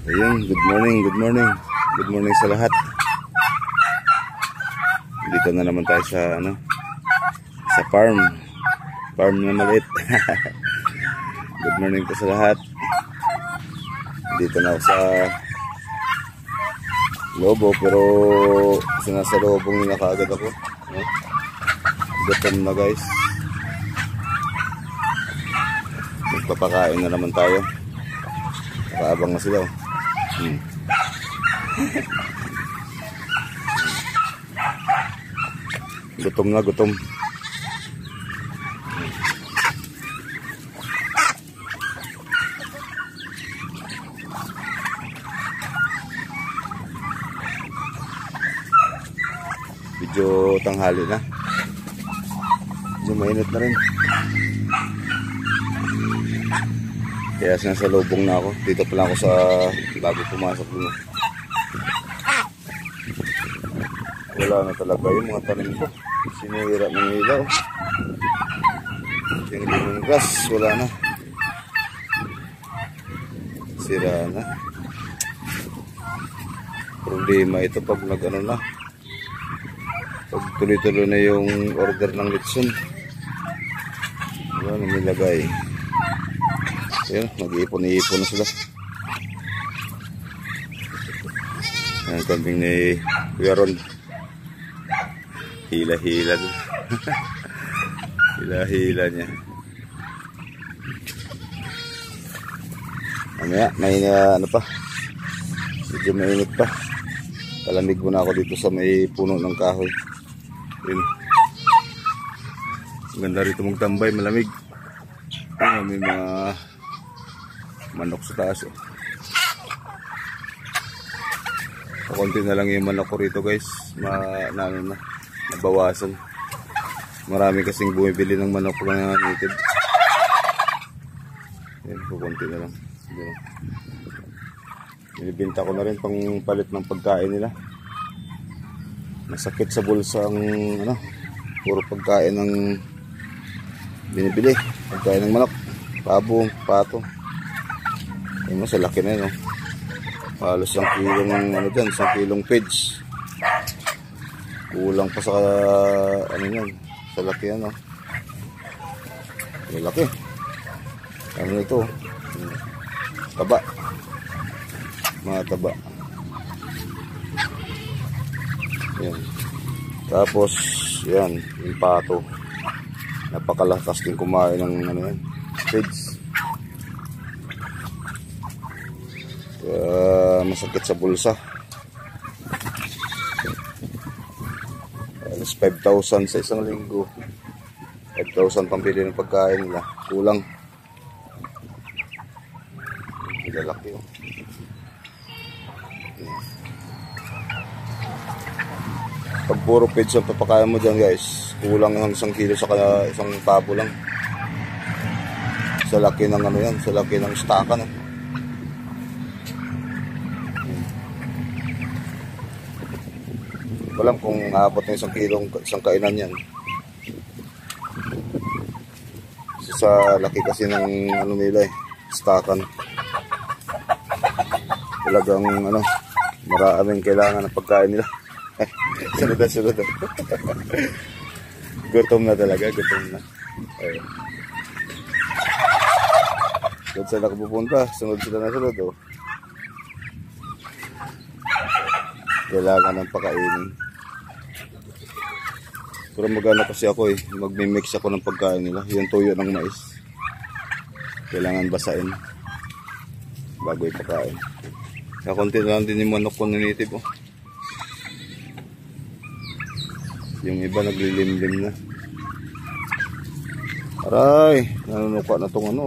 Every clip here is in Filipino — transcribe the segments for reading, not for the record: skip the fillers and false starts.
Ayun, good morning, good morning. Good morning sa lahat. Dito na naman tayo sa sa farm na maliit. Good morning po sa lahat. Dito na ako sa lobo, pero sinasalubong nila kaagad ako. Gutom na guys. Magpapakain na naman tayo. Kaabang na sila. Gutom na, gutom. Medyo tanghali na. Medyo mainit na rin. Kaya sinasalubong na ako. Dito pa lang ako sa bago pumasok dun. Wala na talaga yung mga tanim ko. Sinira ng ilaw. Yung lemongrass, wala na. Sira na. Problema ito pag nag-ano na. Pag tuloy-tuloy na yung order ng litson. Wala na nilagay. Ayan, nag-iipon-iipon na sila. Ang kambing ni Kuya Ron. Hila-hila doon. Hila-hila niya. Mamaya, may pa. Medyo mainit pa. Palamig muna ako dito sa may puno ng kahoy. Yun. Maganda rito magtambay, malamig. May mga manok sa taas. Konti na lang yung manok ko rito guys. Nabawasan. Marami kasing bumibili ng manok na native. Yan, konti na lang. Binibenta ko na rin pang palit ng pagkain nila. Masakit sa bulsa ang puro pagkain ng binibili. Pagkain ng manok, pabo, pato. Ayun, sa laki na yun. Halos 1 kilong dyan, 1 kilong pigs. Kulang pa sa sa laki yan. May laki. Ano ito? Taba. Mga taba. Yan. Tapos yan, yung pato. Napakalakas din kumain ng pigs. Masakit sa bulsa. Alas 5,000 sa isang linggo. 5,000 pambili ng pagkain nila. Kulang. Lalaki yun. Pag puro pigs ang papakain mo dyan guys, kulang ng 1 kilo sa isang pabo lang. Sa laki ng sa laki ng stakan. Alam kung aabot ng 1 kilong isang kainan yan. Sa laki kasi ng nila stakan. Talagang maraming kailangan ng pagkain nila. Sunod. Gutom na talaga, gutom na. Ayun. Doon sila pupunta, sunod sila na sunod. Kailangan ng pakainin. Pero magana kasi ako magmi-mix ako ng pagkain nila. Yung tuyo ng mais. Kailangan basain bago ipakain. Kaya konti na lang din yung manok ko na native. Yung iba naglilimlim na. Aray, nanunuka na tong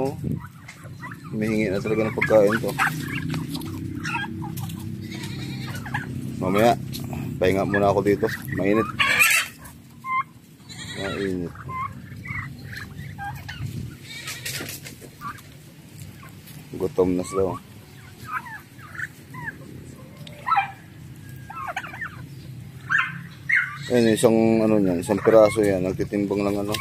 humihingi na talaga ng pagkain to. Mamaya, pahinga muna ako dito. Mainit. Mainit. Gutom na sila. Ayun, isang piraso yan. Nagtitimbang ng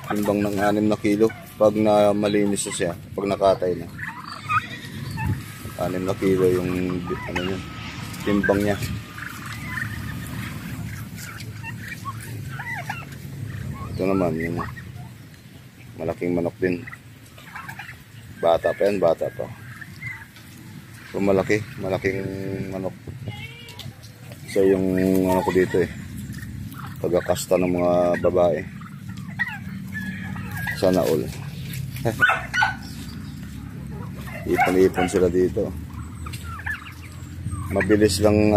timbang ng 6 na kilo. Pag na malinis na siya, pag nakatay na. 6 na kilo yung ano yun, timbang niya. Ito naman yun, malaking manok din. Bata pa yan, bata pa. So malaking manok. So yung ano ko dito pagkakasta ng mga babae. Sana all. Ipon-ipon sila dito. Mabilis lang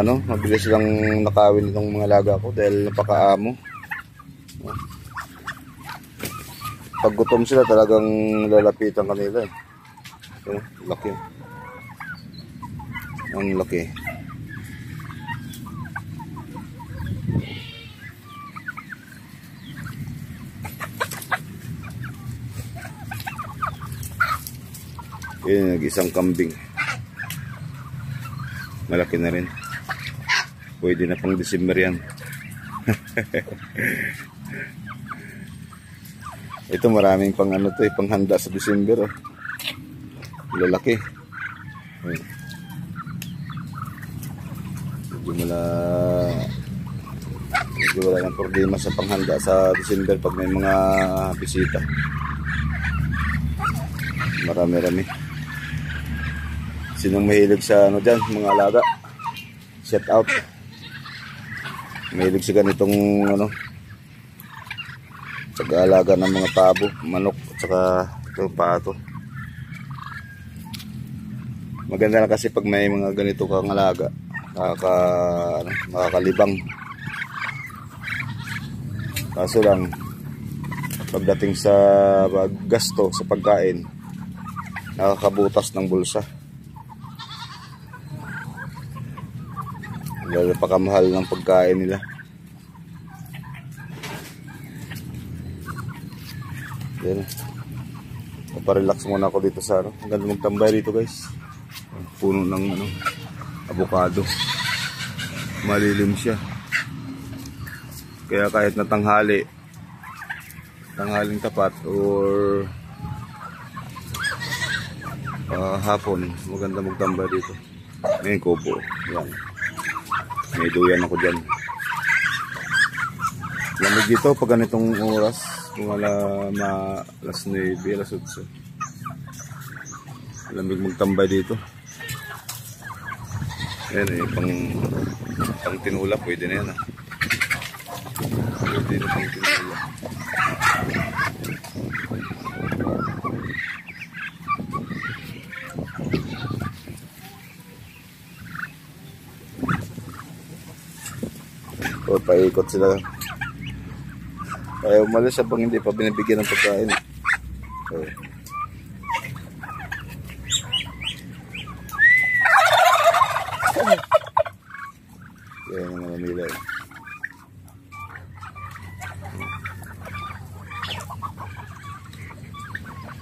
nakawin itong mga laga ko dahil napakaamo. Pag gutom sila talagang lalapitan kanila laki. Ang laki. Yun, isang kambing. Malaki na rin. Pwede na pang December yan. Ito maraming pang panghanda sa December. Lalaki. Medyo wala ng problema sa panghanda sa December pag may mga bisita. Marami-rami. Sinong mahilig sa dyan, mga alaga? Set out. Mahilig sa ganitong pag-aalaga ng mga pabo, manok, at saka pato. Maganda na kasi pag may mga ganito kang alaga, makakalibang. Kaso lang, pagdating sa gasto sa pagkain, nakakabutas ng bulsa. Dahil napakamahal ng pagkain nila. Yan. Paparelax muna ako dito sa Ang ganda magtambay dito, guys. Puno ng avocado. Malilim siya. Kaya kahit na tanghaling tapat or hapon, maganda magtambay dito. Ngayon ko po. Yan. May duyan ako dyan. Lamig dito pag ganitong oras. Kung alas 9, alas 8. Lamig magtambay dito. Ayan pang tinula. Pwede na yan. Pwede na pang tinula. O, paikot sila. Kaya umalis siya pang hindi pa binibigyan ng pagkain. Okay. Yan ang mga nila.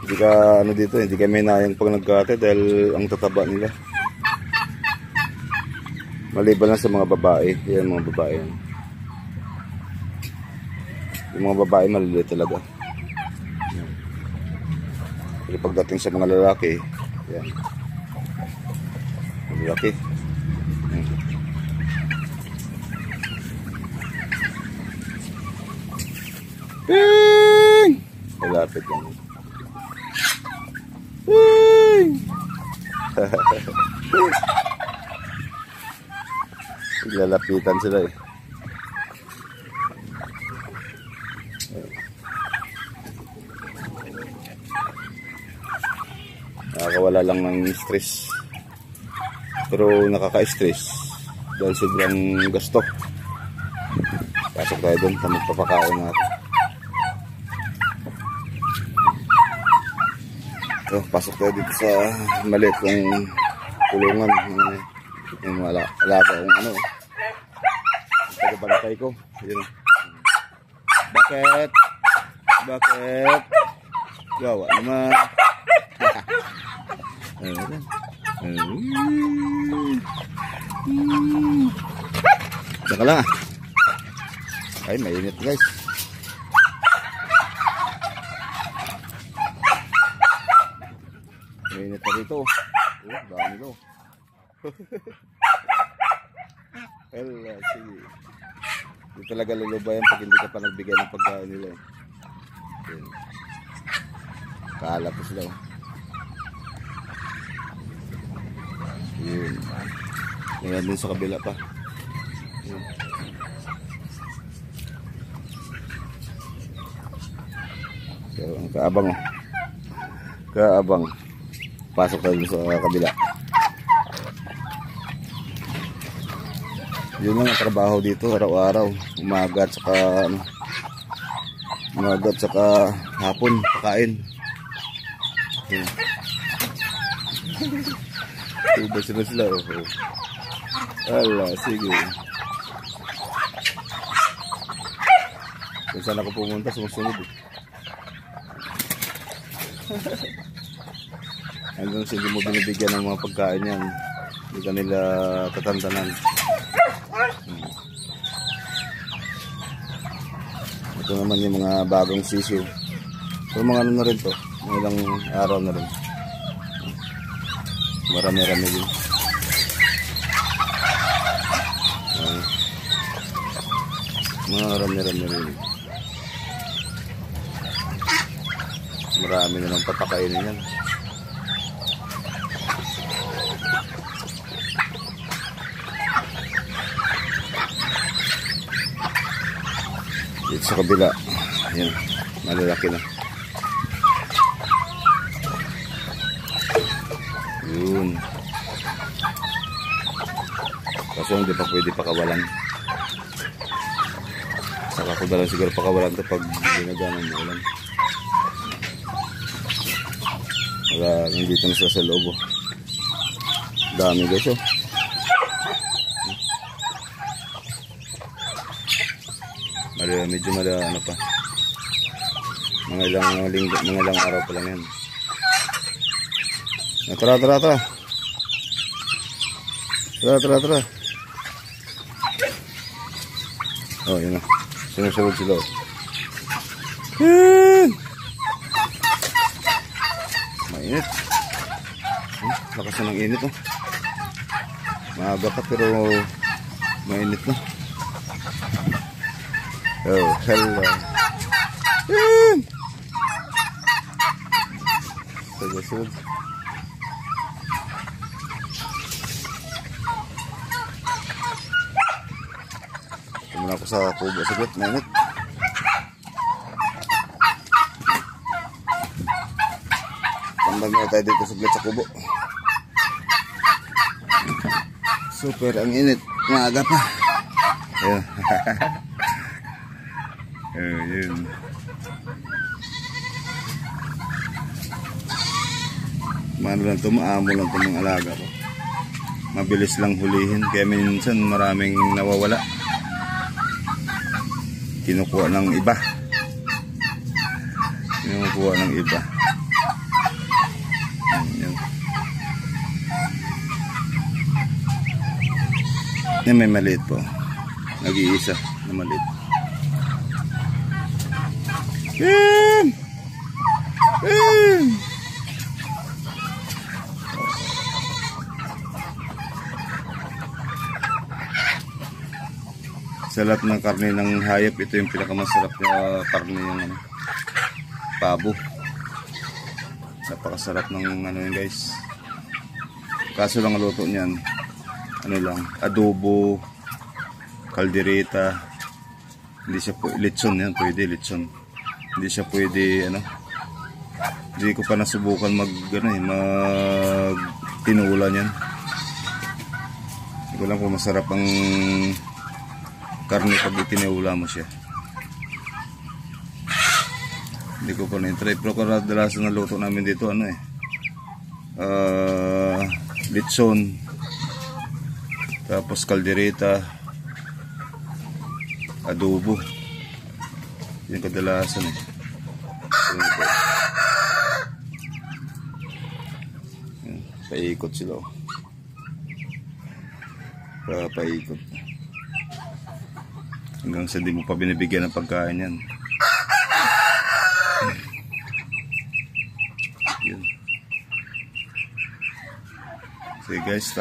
Hindi ka dito, hindi kami nayang pag nagkate dahil ang tataba nila. Maliban lang sa mga babae. Yan mga babae. Yung mga babae maliliit talaga. Yan. Pero pagdating sa mga lalaki, yan. Lalaki. Yan. Ping! Malapit yan. Ping! Lalapitan sila Nakakawala lang ng stress. Pero nakaka-stress dahil sobrang gasto. Pasok tayo doon sa magpapakain natin. So, pasok tayo dito sa maliit kong kulungan. Yung alaga kong tagabantay ko. Yun. Bakit? Gawa naman. Saka lang Ay, mainit guys. Mainit pa rito. Dami to. Hala, sige. Hindi talaga lulubayan pag hindi ka pa nagbigay ng pagkain nila eh. Yun. Kaala po sila. Yun. Ngayon din sa kabila pa. Yun. So, kaabang oh. Kaabang. Pasok tayo sa kabila. Yun lang ang trabaho dito araw-araw. Umaga at saka ano, umaga at saka hapon pakain. Yun. Tuba sila oh. Ala, sige. Kung saan ako pumunta, sumusunod eh. Hanggang hindi mo binibigyan ng mga pagkain yan, hindi ka nila tatantanan. Ito naman yung mga bagong sisiw. So mga ano na rin to, mga ilang araw na rin. Marami-rami din. Marami-rami rin. Marami na lang papakainin yan. Dito sa kabila, ayan, malalaki na. Yun. Kaso hindi pa pwede pakawalan. Saka ko dalang siguro pakawalan ito pag ginaganan mo ulan. Wala, nandito na sa loob oh. Dami guys oh. Medyo ano pa, mga ilang linggo, mga ilang araw pa lang yan. Tara. Oh, yun na, sinusunod sila oh. Mainit. Lakas na ng init oh. Maaga pa pero mainit na. Oh, hello. Sagasod. Tumuna ako sa kubo. Saglit, mainit. Tambag na tayo dito saglit sa kubo. Super, ang init. Maaga pa. Ayun. Yun. Maano lang ito, maamo lang ito mga alaga ko. Mabilis lang hulihin, kaya minsan maraming nawawala. Kinukuha ng iba. Yun. Yan, may maliit po. Nag-iisa na maliit. Sa lahat ng karne ng hayop, ito yung pinakamasarap na karne yung pabo. Napakasarap ng ano yun guys. Kaso lang ang luto niyan, ano lang, adobo, kaldereta. Hindi siya litson yan, pwede litson. Hindi siya pwede ano. Hindi ko pa nasubukan mag tinula niyan. Hindi ko lang kung masarap ang karne pag itinula mo siya. Hindi ko pa na-try. Pero kadalasan na luto namin dito litson, tapos kaldereta, adobo. Yan kadalasan eh. Yan, paikot sila oh. Paikot hanggang sa hindi mo pa binibigyan ng pagkain yan. Yun. Kasi Okay guys,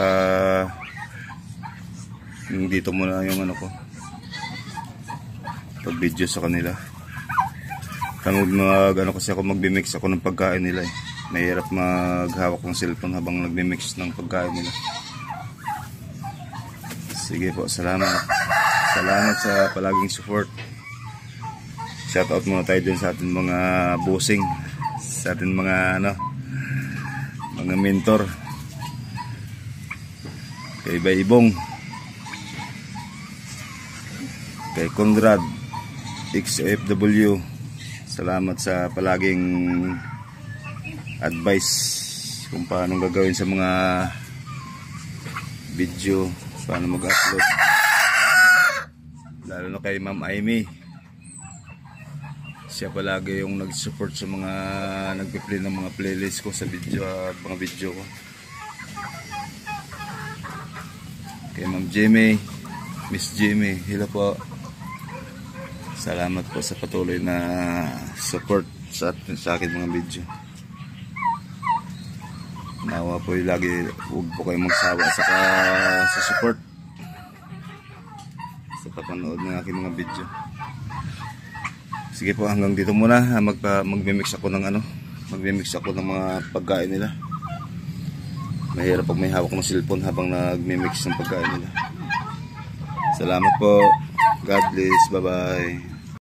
dito muna yung ano ko, pag video sa kanila. Kasi ako magbi-mix ako ng pagkain nila eh. Mahirap maghawak ng cellphone habang nagmi-mix ng pagkain nila. Sige po, salamat. Salamat sa palaging support. Shoutout muna tayo dun sa ating mga bossing, sa ating mga mga mentor. Kay Baybong, kay Conrad XFW, salamat sa palaging advice kung paano gagawin sa mga video, paano mag-upload. Lalo na kay Ma'am Amy, siya palagi yung nag-support sa mga nagpe-play ng mga playlist ko sa video, mga video ko. Kay Ma'am Jimmy, Miss Jimmy, hello po. Salamat po sa patuloy na support sa akin mga video. Nawa po yung lagi, huwag po kayong magsawa sa support, sa papanood ng aking mga video. Sige po, hanggang dito muna. Magmimix ako ng magmimix ako ng mga pagkain nila. Mahirap pag may hawak ng cellphone habang nagmimix ng pagkain nila. Salamat po. God bless. Bye bye.